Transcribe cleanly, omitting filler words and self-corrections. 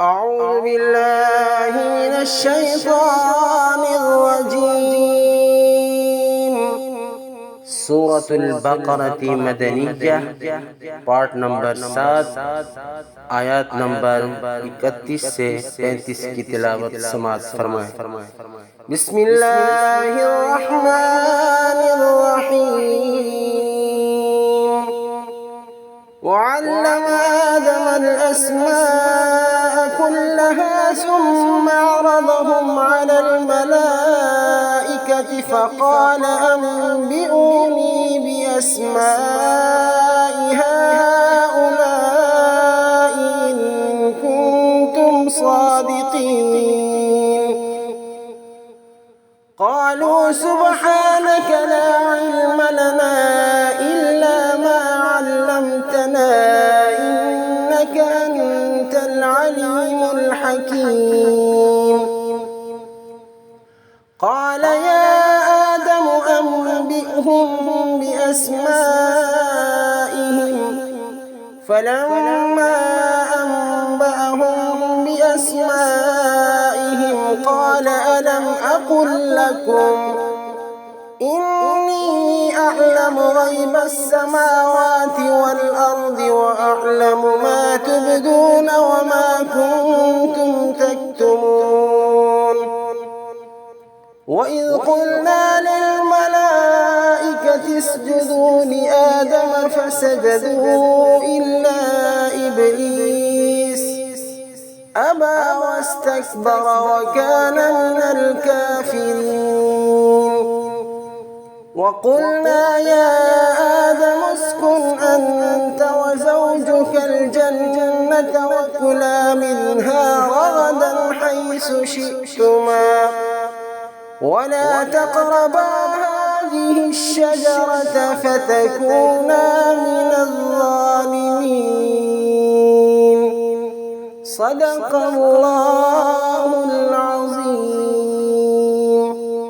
أعوذ بالله من الشيطان الرجيم. سورة البقرة مدنية part number 7 आयत नंबर 31 से 35 की तिलावत समाअत फरमाएं। बिस्मिल्लाहिर्रहमानिर्रहीम। वअल्लम आदम الأسماء كلها ثم عرضهم على الملائكة فقال أنبئوني بأسماء هؤلاء إن كنتم صادقين. قالوا سبحانك لا علم لنا إلا ما علمتنا إنك أنت العليم الحكيم. قال يا آدم أنبئهم بأسمائهم. فلما أنبأهم بأسمائهم قال ألم أقل لكم إني أعلم غيب السماوات والأرض وأعلم ما تبدون وما كنتم تكتمون. وإذ قلنا للملائكة اسجدوا لآدم فسجدوا إلا إبليس أبى واستكبر وكان من الكافرين. وقلنا يا آدم اسكن أنت وزوجك الجنة وكلا منها رغدا حيث شئتما ولا تقربا هذه الشجرة فتكونا من الظالمين. صدق الله العظيم.